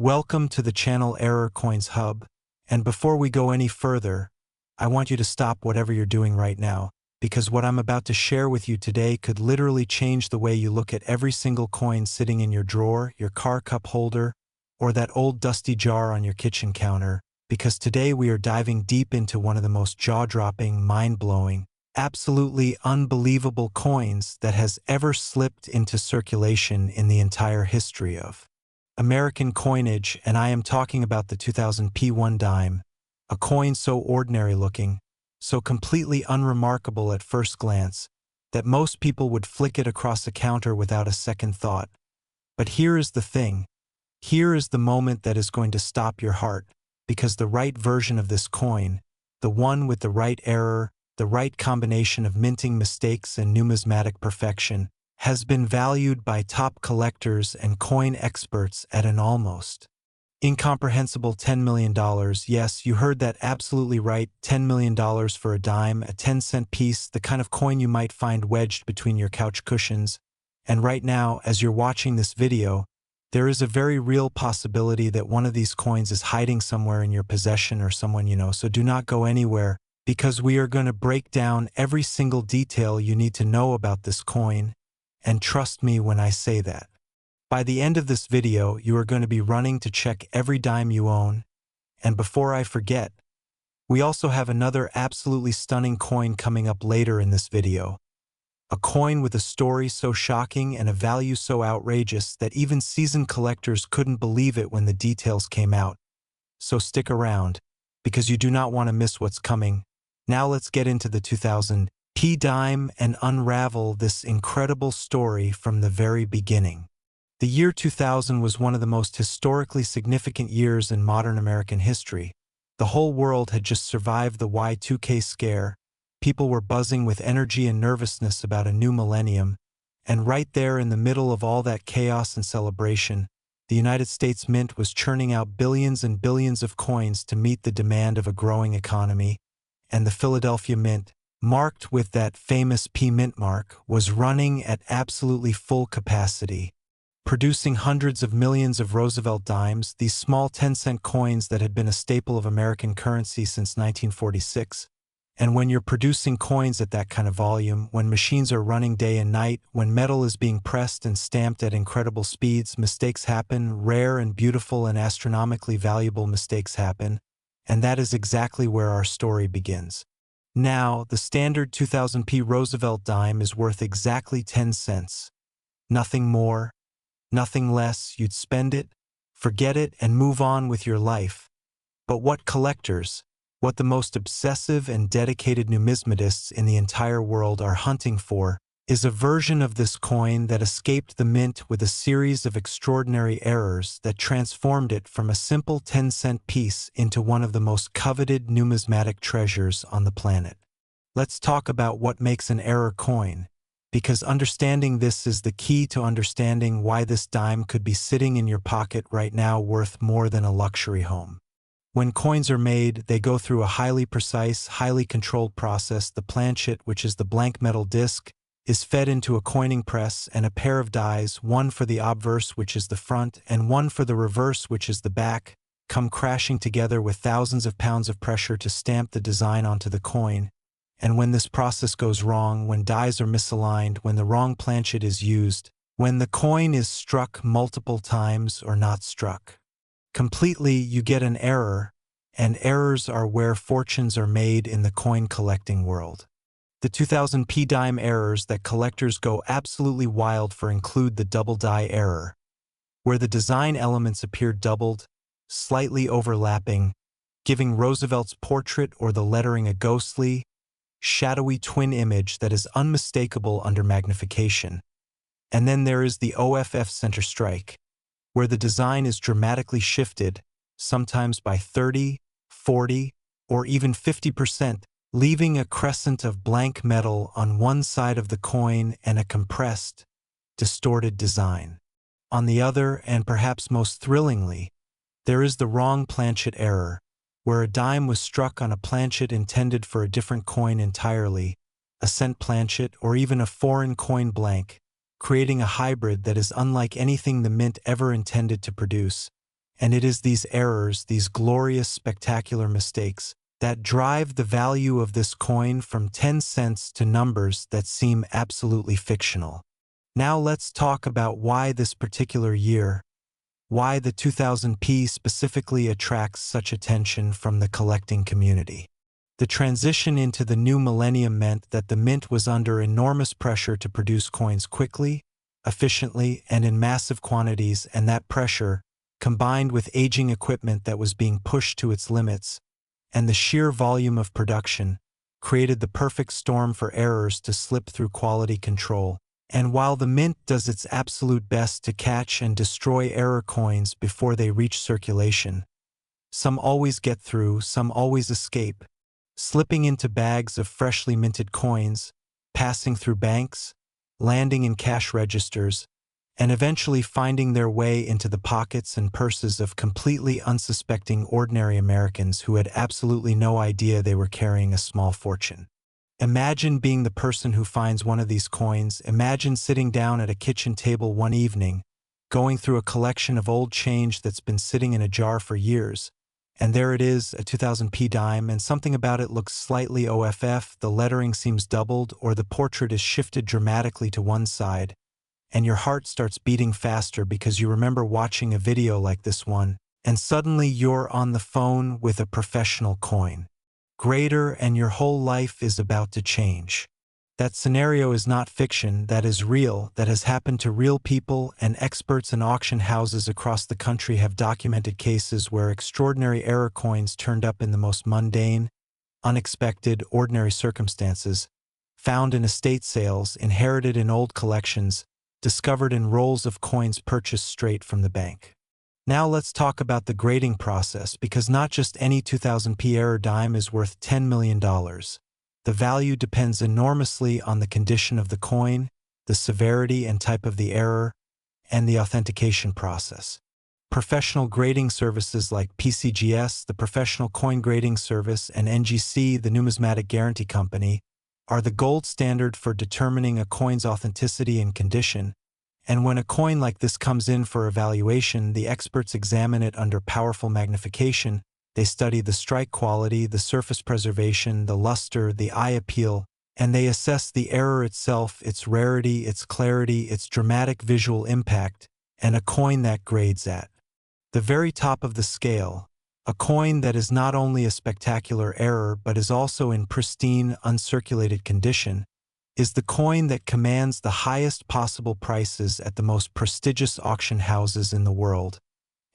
Welcome to the channel Error Coins Hub, and before we go any further, I want you to stop whatever you're doing right now, because what I'm about to share with you today could literally change the way you look at every single coin sitting in your drawer, your car cup holder, or that old dusty jar on your kitchen counter, because today we are diving deep into one of the most jaw-dropping, mind-blowing, absolutely unbelievable coins that has ever slipped into circulation in the entire history of American coinage, and I am talking about the 2000 P1 dime, a coin so ordinary looking, so completely unremarkable at first glance, that most people would flick it across a counter without a second thought. But here is the thing. Here is the moment that is going to stop your heart, because the right version of this coin, the one with the right error, the right combination of minting mistakes and numismatic perfection, has been valued by top collectors and coin experts at an almost incomprehensible $10 million. Yes, you heard that absolutely right, $10 million for a dime, a 10-cent piece, the kind of coin you might find wedged between your couch cushions. And right now, as you're watching this video, there is a very real possibility that one of these coins is hiding somewhere in your possession or someone you know, so do not go anywhere, because we are going to break down every single detail you need to know about this coin. And trust me when I say that. By the end of this video, you are going to be running to check every dime you own. And before I forget, we also have another absolutely stunning coin coming up later in this video. A coin with a story so shocking and a value so outrageous that even seasoned collectors couldn't believe it when the details came out. So stick around, because you do not want to miss what's coming. Now let's get into the 2000 P dime and unravel this incredible story from the very beginning. The year 2000 was one of the most historically significant years in modern American history. The whole world had just survived the Y2K scare. People were buzzing with energy and nervousness about a new millennium. And right there in the middle of all that chaos and celebration, the United States Mint was churning out billions and billions of coins to meet the demand of a growing economy. And the Philadelphia Mint, marked with that famous P Mint mark, was running at absolutely full capacity, producing hundreds of millions of Roosevelt Dimes, these small 10-cent coins that had been a staple of American currency since 1946. And when you're producing coins at that kind of volume, when machines are running day and night, when metal is being pressed and stamped at incredible speeds, mistakes happen, rare and beautiful and astronomically valuable mistakes happen. And that is exactly where our story begins. Now, the standard 2000p Roosevelt dime is worth exactly 10 cents. Nothing more, nothing less. You'd spend it, forget it, and move on with your life. But what collectors, what the most obsessive and dedicated numismatists in the entire world are hunting for, is a version of this coin that escaped the mint with a series of extraordinary errors that transformed it from a simple 10-cent piece into one of the most coveted numismatic treasures on the planet. Let's talk about what makes an error coin, because understanding this is the key to understanding why this dime could be sitting in your pocket right now worth more than a luxury home. When coins are made, they go through a highly precise, highly controlled process. The planchet, which is the blank metal disc, is fed into a coining press, and a pair of dies, one for the obverse, which is the front, and one for the reverse, which is the back, come crashing together with thousands of pounds of pressure to stamp the design onto the coin. And when this process goes wrong, when dies are misaligned, when the wrong planchet is used, when the coin is struck multiple times or not struck completely, you get an error, and errors are where fortunes are made in the coin collecting world. The 2000 P dime errors that collectors go absolutely wild for include the double die error, where the design elements appear doubled, slightly overlapping, giving Roosevelt's portrait or the lettering a ghostly, shadowy twin image that is unmistakable under magnification. And then there is the OFF center strike, where the design is dramatically shifted, sometimes by 30, 40, or even 50%, leaving a crescent of blank metal on one side of the coin and a compressed, distorted design. On the other, and perhaps most thrillingly, there is the wrong planchet error, where a dime was struck on a planchet intended for a different coin entirely, a cent planchet or even a foreign coin blank, creating a hybrid that is unlike anything the mint ever intended to produce. And it is these errors, these glorious, spectacular mistakes, that drive the value of this coin from 10 cents to numbers that seem absolutely fictional. Now let's talk about why this particular year, why the 2000p specifically attracts such attention from the collecting community. The transition into the new millennium meant that the mint was under enormous pressure to produce coins quickly, efficiently, and in massive quantities, and that pressure, combined with aging equipment that was being pushed to its limits, and the sheer volume of production, created the perfect storm for errors to slip through quality control. And while the mint does its absolute best to catch and destroy error coins before they reach circulation, some always get through, some always escape, slipping into bags of freshly minted coins, passing through banks, landing in cash registers, and eventually finding their way into the pockets and purses of completely unsuspecting ordinary Americans who had absolutely no idea they were carrying a small fortune. Imagine being the person who finds one of these coins. Imagine sitting down at a kitchen table one evening, going through a collection of old change that's been sitting in a jar for years, and there it is, a 2000p dime, and something about it looks slightly OFF, the lettering seems doubled, or the portrait is shifted dramatically to one side, and your heart starts beating faster because you remember watching a video like this one, and suddenly you're on the phone with a professional coin. Greater, and your whole life is about to change. That scenario is not fiction, that is real, that has happened to real people, and experts and auction houses across the country have documented cases where extraordinary error coins turned up in the most mundane, unexpected, ordinary circumstances, found in estate sales, inherited in old collections, discovered in rolls of coins purchased straight from the bank. Now let's talk about the grading process, because not just any 2000p error dime is worth $10 million. The value depends enormously on the condition of the coin, the severity and type of the error, and the authentication process. Professional grading services like PCGS, the Professional Coin Grading Service, and NGC, the Numismatic Guarantee Company, are the gold standard for determining a coin's authenticity and condition. And when a coin like this comes in for evaluation, the experts examine it under powerful magnification. They study the strike quality, the surface preservation, the luster, the eye appeal, and they assess the error itself, its rarity, its clarity, its dramatic visual impact, and a coin that grades at the very top of the scale, a coin that is not only a spectacular error but is also in pristine, uncirculated condition, is the coin that commands the highest possible prices at the most prestigious auction houses in the world.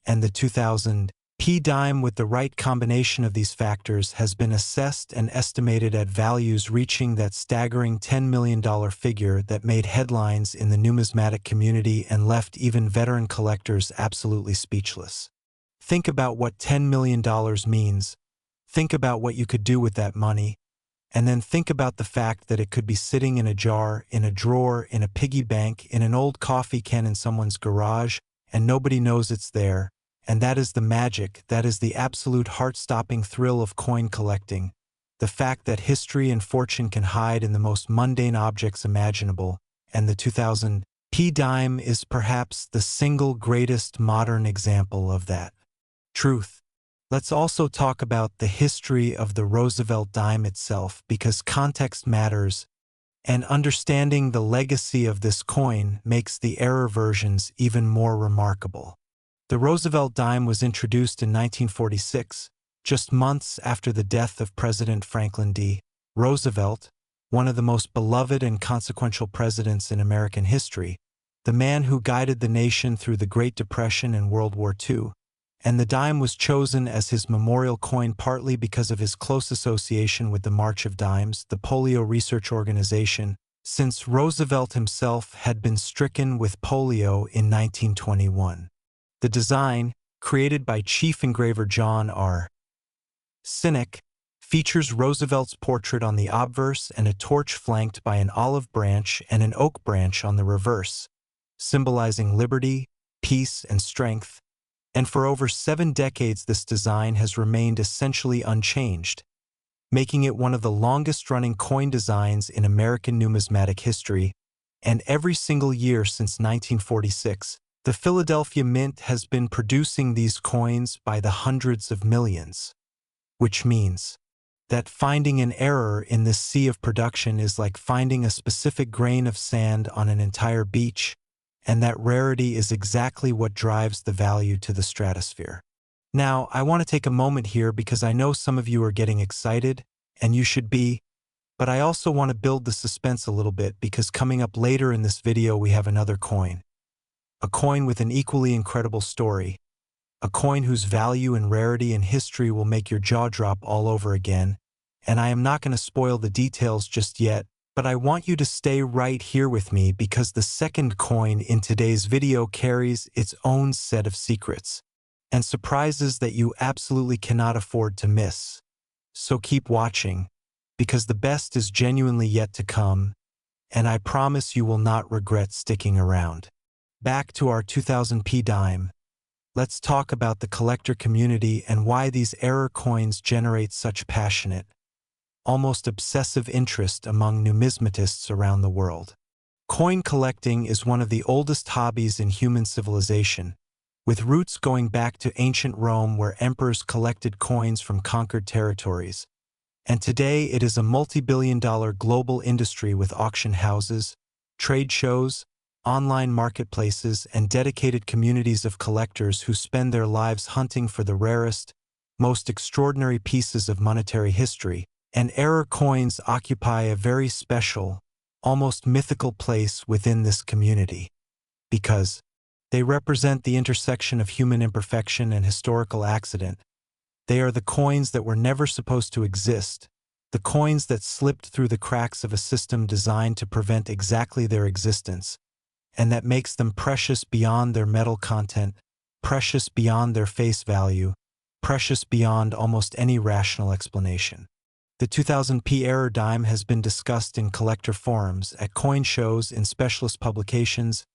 And the 2000p dime, with the right combination of these factors, has been assessed and estimated at values reaching that staggering $10 million figure that made headlines in the numismatic community and left even veteran collectors absolutely speechless. Think about what $10 million means. Think about what you could do with that money. And then think about the fact that it could be sitting in a jar, in a drawer, in a piggy bank, in an old coffee can in someone's garage, and nobody knows it's there. And that is the magic, that is the absolute heart-stopping thrill of coin collecting. The fact that history and fortune can hide in the most mundane objects imaginable, and the 2000p dime is perhaps the single greatest modern example of that truth. Let's also talk about the history of the Roosevelt dime itself, because context matters, and understanding the legacy of this coin makes the error versions even more remarkable. The Roosevelt dime was introduced in 1946, just months after the death of President Franklin D. Roosevelt, one of the most beloved and consequential presidents in American history, the man who guided the nation through the Great Depression and World War II. And the dime was chosen as his memorial coin partly because of his close association with the March of Dimes, the polio research organization, since Roosevelt himself had been stricken with polio in 1921. The design, created by chief engraver John R. Sinek, features Roosevelt's portrait on the obverse and a torch flanked by an olive branch and an oak branch on the reverse, symbolizing liberty, peace, and strength. And for over 7 decades this design has remained essentially unchanged, making it one of the longest-running coin designs in American numismatic history, and every single year since 1946, The Philadelphia Mint has been producing these coins by the hundreds of millions, which means that finding an error in this sea of production is like finding a specific grain of sand on an entire beach, and that rarity is exactly what drives the value to the stratosphere. Now, I want to take a moment here because I know some of you are getting excited, and you should be, but I also want to build the suspense a little bit because coming up later in this video we have another coin. A coin with an equally incredible story. A coin whose value and rarity and history will make your jaw drop all over again. And I am not going to spoil the details just yet, but I want you to stay right here with me because the second coin in today's video carries its own set of secrets and surprises that you absolutely cannot afford to miss. So keep watching, because the best is genuinely yet to come, and I promise you will not regret sticking around. Back to our 2000p dime. Let's talk about the collector community and why these error coins generate such passionate, almost obsessive interest among numismatists around the world. Coin collecting is one of the oldest hobbies in human civilization, with roots going back to ancient Rome where emperors collected coins from conquered territories. And today it is a multi-billion-dollar global industry with auction houses, trade shows, online marketplaces, and dedicated communities of collectors who spend their lives hunting for the rarest, most extraordinary pieces of monetary history. And error coins occupy a very special, almost mythical place within this community, because they represent the intersection of human imperfection and historical accident. They are the coins that were never supposed to exist, the coins that slipped through the cracks of a system designed to prevent exactly their existence, and that makes them precious beyond their metal content, precious beyond their face value, precious beyond almost any rational explanation. The 2000p error dime has been discussed in collector forums, at coin shows, in specialist publications,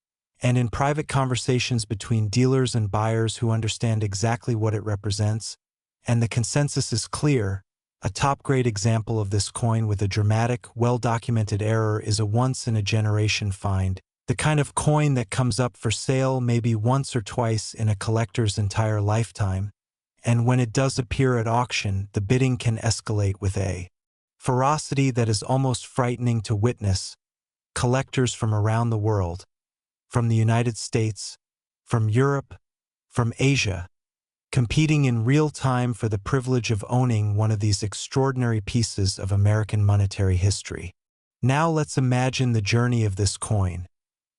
and in private conversations between dealers and buyers who understand exactly what it represents, and the consensus is clear. A top-grade example of this coin with a dramatic, well-documented error is a once-in-a-generation find, the kind of coin that comes up for sale maybe once or twice in a collector's entire lifetime. And when it does appear at auction, the bidding can escalate with a ferocity that is almost frightening to witness. Collectors from around the world, from the United States, from Europe, from Asia, competing in real time for the privilege of owning one of these extraordinary pieces of American monetary history. Now let's imagine the journey of this coin.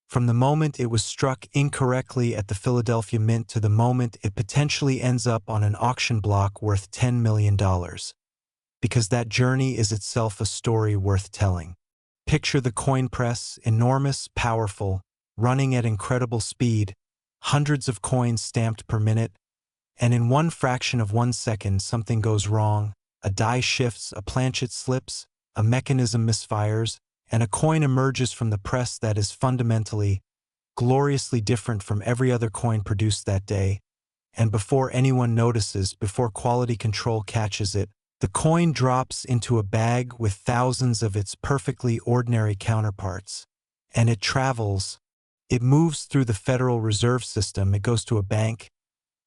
From the moment it was struck incorrectly at the Philadelphia Mint to the moment it potentially ends up on an auction block worth $10 million. Because that journey is itself a story worth telling. Picture the coin press, enormous, powerful, running at incredible speed, hundreds of coins stamped per minute, and in one fraction of 1 second something goes wrong, a die shifts, a planchet slips, a mechanism misfires, and a coin emerges from the press that is fundamentally, gloriously different from every other coin produced that day. And before anyone notices, before quality control catches it, the coin drops into a bag with thousands of its perfectly ordinary counterparts. And it travels. It moves through the Federal Reserve System. It goes to a bank.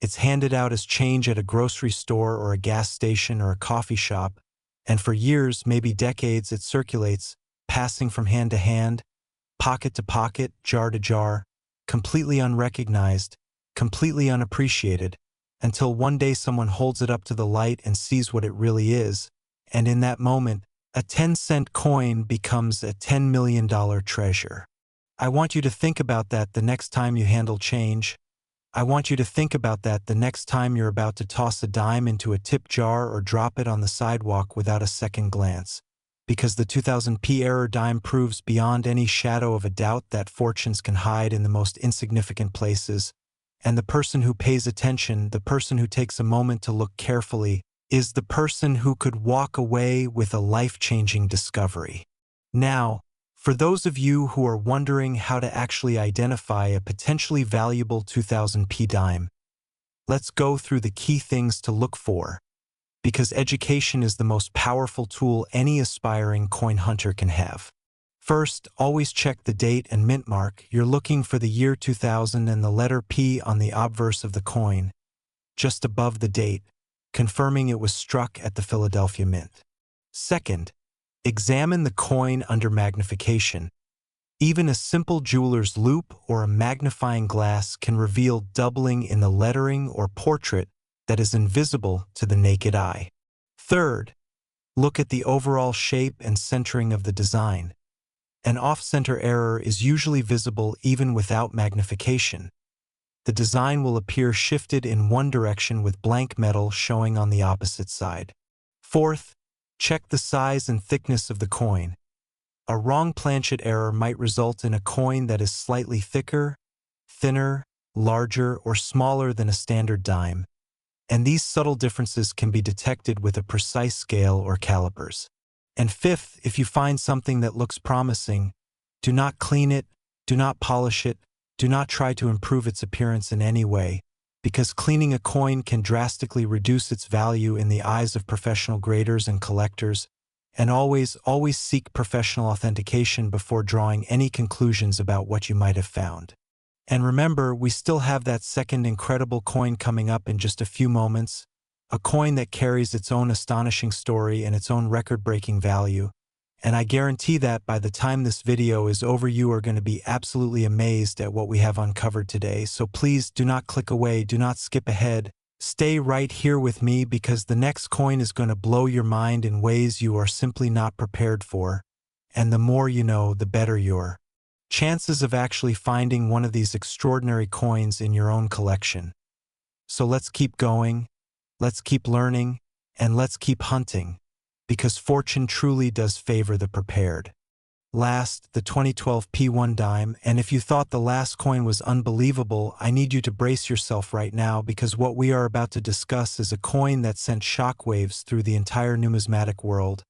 It's handed out as change at a grocery store or a gas station or a coffee shop. And for years, maybe decades, it circulates, passing from hand to hand, pocket to pocket, jar to jar, completely unrecognized, completely unappreciated, until one day someone holds it up to the light and sees what it really is, and in that moment, a 10-cent coin becomes a $10 million treasure. I want you to think about that the next time you handle change. I want you to think about that the next time you're about to toss a dime into a tip jar or drop it on the sidewalk without a second glance. Because the 2000p error dime proves beyond any shadow of a doubt that fortunes can hide in the most insignificant places, and the person who pays attention, the person who takes a moment to look carefully, is the person who could walk away with a life-changing discovery. Now, for those of you who are wondering how to actually identify a potentially valuable 2000p dime, let's go through the key things to look for, because education is the most powerful tool any aspiring coin hunter can have. First, always check the date and mint mark. You're looking for the year 2000 and the letter P on the obverse of the coin, just above the date, confirming it was struck at the Philadelphia Mint. Second, examine the coin under magnification. Even a simple jeweler's loupe or a magnifying glass can reveal doubling in the lettering or portrait that is invisible to the naked eye. Third, look at the overall shape and centering of the design. An off-center error is usually visible even without magnification. The design will appear shifted in one direction with blank metal showing on the opposite side. Fourth, check the size and thickness of the coin. A wrong planchet error might result in a coin that is slightly thicker, thinner, larger, or smaller than a standard dime, and these subtle differences can be detected with a precise scale or calipers. And fifth, if you find something that looks promising, do not clean it, do not polish it, do not try to improve its appearance in any way, because cleaning a coin can drastically reduce its value in the eyes of professional graders and collectors, and always seek professional authentication before drawing any conclusions about what you might have found. And remember, we still have that second incredible coin coming up in just a few moments, a coin that carries its own astonishing story and its own record-breaking value. And I guarantee that by the time this video is over, you are going to be absolutely amazed at what we have uncovered today. So please do not click away, do not skip ahead. Stay right here with me because the next coin is going to blow your mind in ways you are simply not prepared for. And the more you know, the better your chances of actually finding one of these extraordinary coins in your own collection. So let's keep going, let's keep learning, and let's keep hunting, because fortune truly does favor the prepared. Last, the 2012 P1 dime, and if you thought the last coin was unbelievable, I need you to brace yourself right now because what we are about to discuss is a coin that sent shockwaves through the entire numismatic world,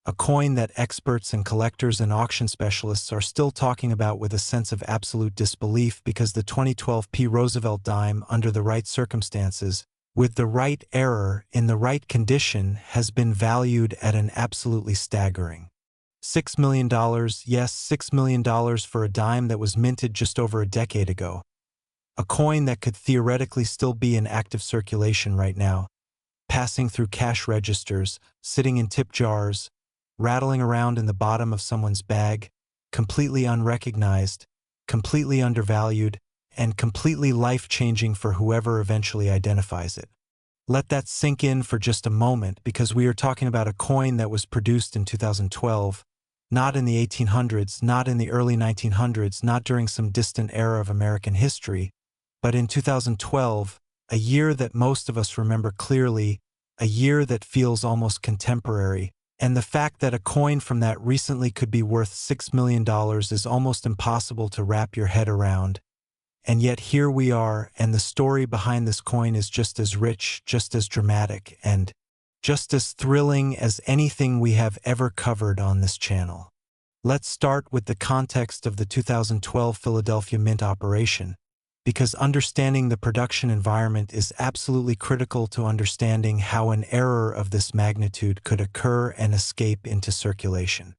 a coin that experts and collectors and auction specialists are still talking about with a sense of absolute disbelief because the 2012 P Roosevelt dime, under the right circumstances, with the right error, in the right condition, has been valued at an absolutely staggering $6 million, yes, $6 million for a dime that was minted just over a decade ago. A coin that could theoretically still be in active circulation right now, passing through cash registers, sitting in tip jars, rattling around in the bottom of someone's bag, completely unrecognized, completely undervalued, and completely life-changing for whoever eventually identifies it. Let that sink in for just a moment because we are talking about a coin that was produced in 2012, not in the 1800s, not in the early 1900s, not during some distant era of American history, but in 2012, a year that most of us remember clearly, a year that feels almost contemporary, and the fact that a coin from that recently could be worth $6 million is almost impossible to wrap your head around. And yet here we are, and the story behind this coin is just as rich, just as dramatic, and just as thrilling as anything we have ever covered on this channel. Let's start with the context of the 2012 Philadelphia Mint operation, because understanding the production environment is absolutely critical to understanding how an error of this magnitude could occur and escape into circulation.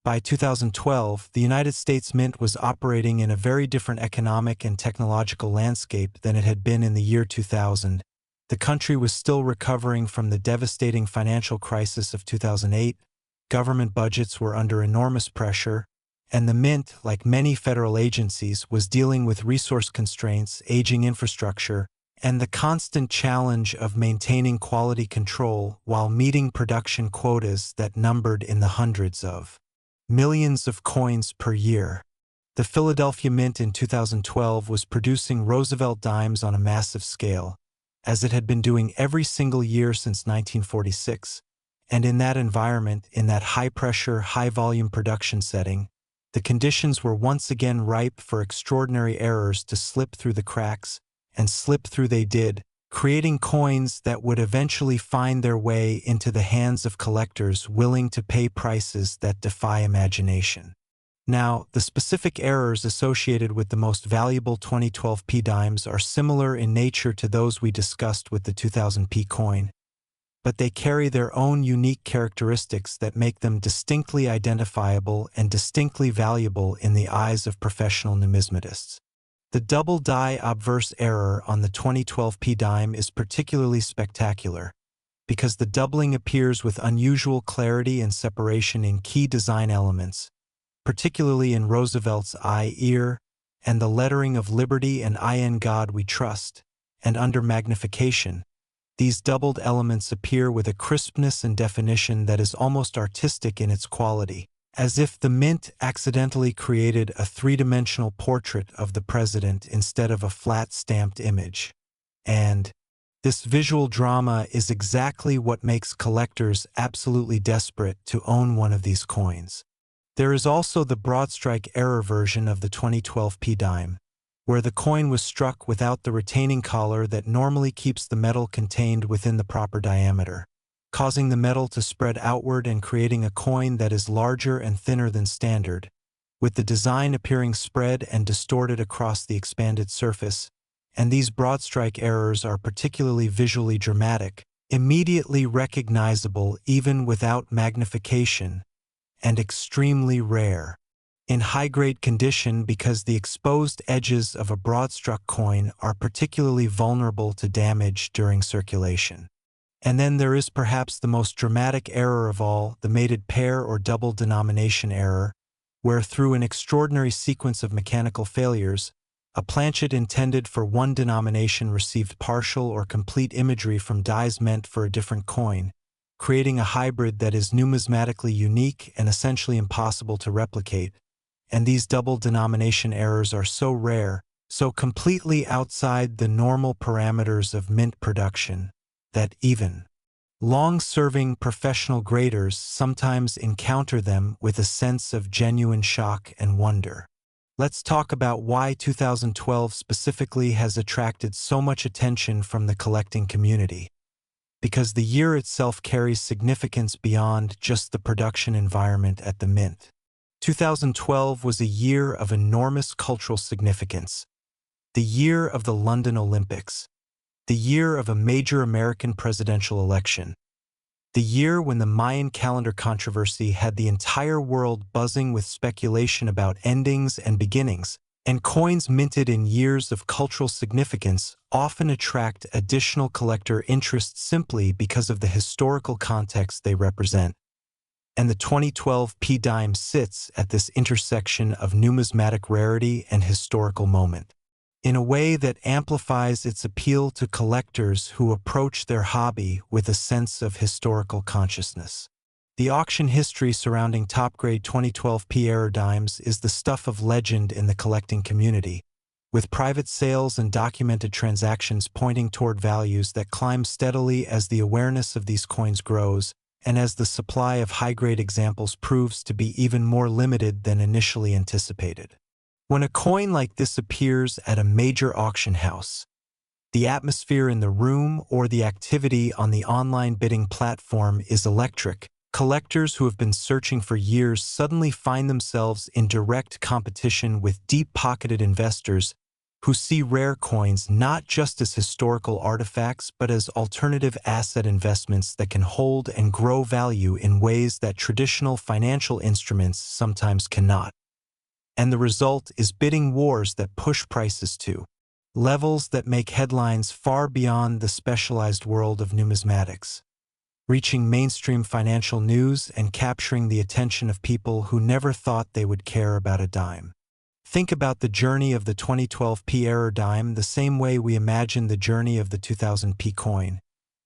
By 2012, the United States Mint was operating in a very different economic and technological landscape than it had been in the year 2000. The country was still recovering from the devastating financial crisis of 2008, government budgets were under enormous pressure, and the Mint, like many federal agencies, was dealing with resource constraints, aging infrastructure, and the constant challenge of maintaining quality control while meeting production quotas that numbered in the hundreds of millions of coins per year. The Philadelphia Mint in 2012 was producing Roosevelt Dimes on a massive scale, as it had been doing every single year since 1946, and in that environment, in that high-pressure, high-volume production setting, the conditions were once again ripe for extraordinary errors to slip through the cracks, and slip through they did, creating coins that would eventually find their way into the hands of collectors willing to pay prices that defy imagination. Now, the specific errors associated with the most valuable 2012 P dimes are similar in nature to those we discussed with the 2000 P coin. but they carry their own unique characteristics that make them distinctly identifiable and distinctly valuable in the eyes of professional numismatists. The double die obverse error on the 2012 P dime is particularly spectacular, because the doubling appears with unusual clarity and separation in key design elements, particularly in Roosevelt's I ear and the lettering of Liberty and In God We Trust, and under magnification. These doubled elements appear with a crispness and definition that is almost artistic in its quality, as if the mint accidentally created a three-dimensional portrait of the president instead of a flat stamped image. And this visual drama is exactly what makes collectors absolutely desperate to own one of these coins. There is also the broad-strike error version of the 2012 P dime, where the coin was struck without the retaining collar that normally keeps the metal contained within the proper diameter, causing the metal to spread outward and creating a coin that is larger and thinner than standard, with the design appearing spread and distorted across the expanded surface. And these broad-strike errors are particularly visually dramatic, immediately recognizable even without magnification, and extremely rare in high-grade condition because the exposed edges of a broad-struck coin are particularly vulnerable to damage during circulation. And then there is perhaps the most dramatic error of all, the mated pair or double denomination error, where through an extraordinary sequence of mechanical failures, a planchet intended for one denomination received partial or complete imagery from dies meant for a different coin, creating a hybrid that is numismatically unique and essentially impossible to replicate. And these double denomination errors are so rare, so completely outside the normal parameters of mint production, that even long-serving professional graders sometimes encounter them with a sense of genuine shock and wonder. Let's talk about why 2012 specifically has attracted so much attention from the collecting community. Because the year itself carries significance beyond just the production environment at the mint. 2012 was a year of enormous cultural significance. The year of the London Olympics. The year of a major American presidential election. The year when the Mayan calendar controversy had the entire world buzzing with speculation about endings and beginnings, and coins minted in years of cultural significance often attract additional collector interest simply because of the historical context they represent. And the 2012 P dime sits at this intersection of numismatic rarity and historical moment, in a way that amplifies its appeal to collectors who approach their hobby with a sense of historical consciousness. The auction history surrounding top-grade 2012 P dimes is the stuff of legend in the collecting community, with private sales and documented transactions pointing toward values that climb steadily as the awareness of these coins grows, and as the supply of high-grade examples proves to be even more limited than initially anticipated. When a coin like this appears at a major auction house, the atmosphere in the room or the activity on the online bidding platform is electric. Collectors who have been searching for years suddenly find themselves in direct competition with deep-pocketed investors who see rare coins not just as historical artifacts but as alternative asset investments that can hold and grow value in ways that traditional financial instruments sometimes cannot. And the result is bidding wars that push prices to levels that make headlines far beyond the specialized world of numismatics, reaching mainstream financial news and capturing the attention of people who never thought they would care about a dime. Think about the journey of the 2012 P dime the same way we imagine the journey of the 2000 P coin,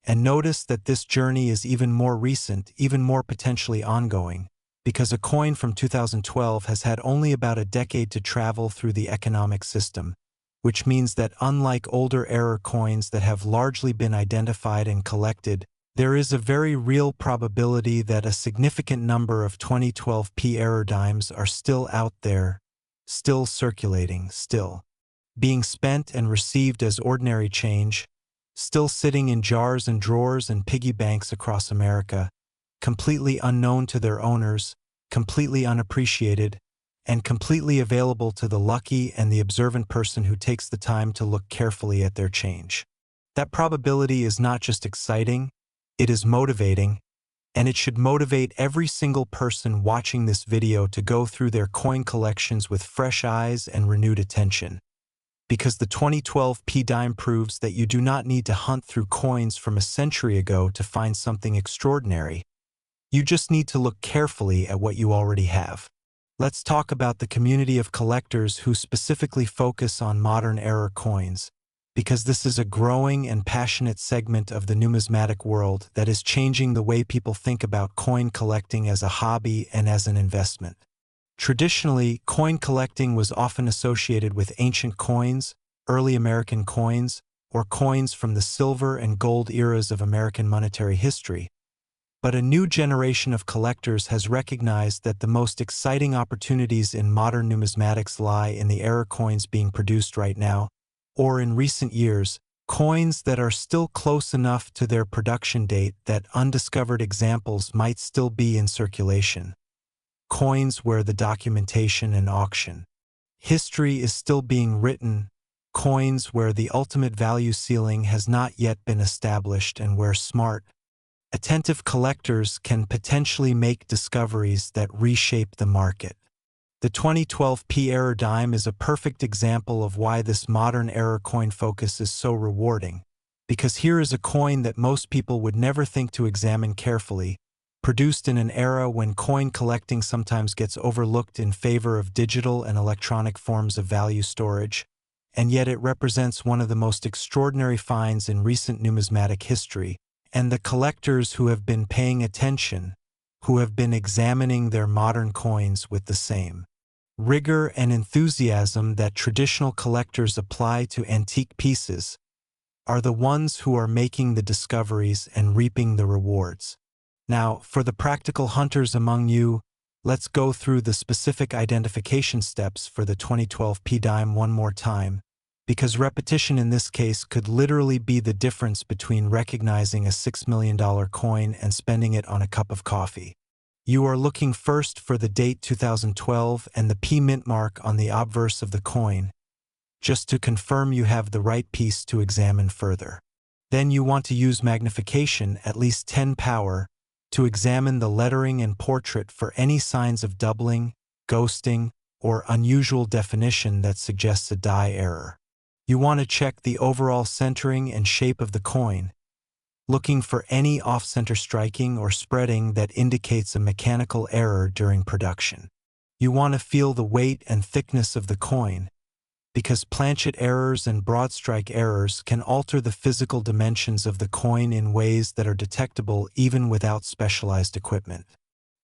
and notice that this journey is even more recent, even more potentially ongoing, because a coin from 2012 has had only about a decade to travel through the economic system, which means that unlike older error coins that have largely been identified and collected, there is a very real probability that a significant number of 2012 P dimes are still out there, still circulating, still being spent and received as ordinary change, still sitting in jars and drawers and piggy banks across America, completely unknown to their owners, completely unappreciated, and completely available to the lucky and the observant person who takes the time to look carefully at their change. That probability is not just exciting, It is motivating, and it should motivate every single person watching this video to go through their coin collections with fresh eyes and renewed attention. Because the 2012 P-Dime proves that you do not need to hunt through coins from a century ago to find something extraordinary. You just need to look carefully at what you already have. Let's talk about the community of collectors who specifically focus on modern era coins, because this is a growing and passionate segment of the numismatic world that is changing the way people think about coin collecting as a hobby and as an investment. Traditionally, coin collecting was often associated with ancient coins, early American coins, or coins from the silver and gold eras of American monetary history. But a new generation of collectors has recognized that the most exciting opportunities in modern numismatics lie in the era coins being produced right now, or in recent years, coins that are still close enough to their production date that undiscovered examples might still be in circulation. Coins where the documentation and auction history is still being written, coins where the ultimate value ceiling has not yet been established and where smart, attentive collectors can potentially make discoveries that reshape the market. The 2012 P-Era dime is a perfect example of why this modern era coin focus is so rewarding, because here is a coin that most people would never think to examine carefully, produced in an era when coin collecting sometimes gets overlooked in favor of digital and electronic forms of value storage, and yet it represents one of the most extraordinary finds in recent numismatic history, and the collectors who have been paying attention, who have been examining their modern coins with the same rigor and enthusiasm that traditional collectors apply to antique pieces, are the ones who are making the discoveries and reaping the rewards. Now, for the practical hunters among you, let's go through the specific identification steps for the 2012 P-Dime one more time, because repetition in this case could literally be the difference between recognizing a $6 million coin and spending it on a cup of coffee. You are looking first for the date 2012 and the P mint mark on the obverse of the coin, just to confirm you have the right piece to examine further. Then you want to use magnification, at least 10 power, to examine the lettering and portrait for any signs of doubling, ghosting, or unusual definition that suggests a die error. You want to check the overall centering and shape of the coin, looking for any off-center striking or spreading that indicates a mechanical error during production. You want to feel the weight and thickness of the coin, because planchet errors and broad strike errors can alter the physical dimensions of the coin in ways that are detectable even without specialized equipment.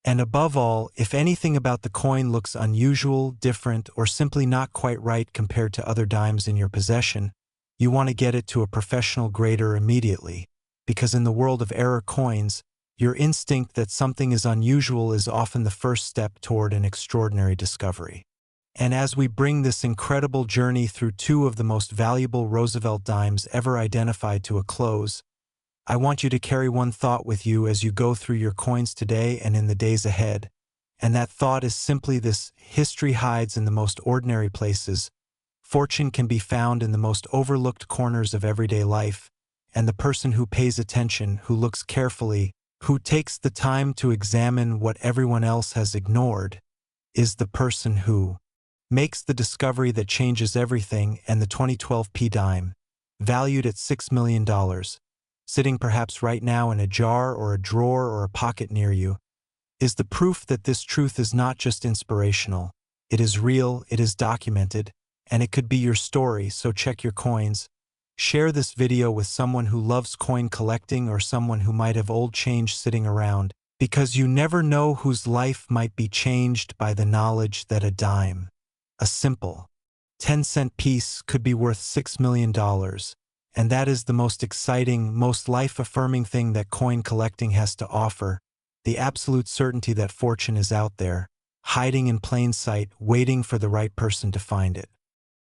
And above all, if anything about the coin looks unusual, different, or simply not quite right compared to other dimes in your possession, you want to get it to a professional grader immediately, because in the world of error coins, your instinct that something is unusual is often the first step toward an extraordinary discovery. And as we bring this incredible journey through two of the most valuable Roosevelt dimes ever identified to a close, I want you to carry one thought with you as you go through your coins today and in the days ahead, and that thought is simply this: history hides in the most ordinary places, fortune can be found in the most overlooked corners of everyday life, and the person who pays attention, who looks carefully, who takes the time to examine what everyone else has ignored, is the person who makes the discovery that changes everything. And the 2012 P-Dime, valued at $6 million, sitting perhaps right now in a jar or a drawer or a pocket near you, is the proof that this truth is not just inspirational. It is real, it is documented, and it could be your story. So check your coins. Share this video with someone who loves coin collecting or someone who might have old change sitting around, because you never know whose life might be changed by the knowledge that a dime, a simple 10-cent piece, could be worth $6 million. And that is the most exciting, most life-affirming thing that coin collecting has to offer: the absolute certainty that fortune is out there, hiding in plain sight, waiting for the right person to find it.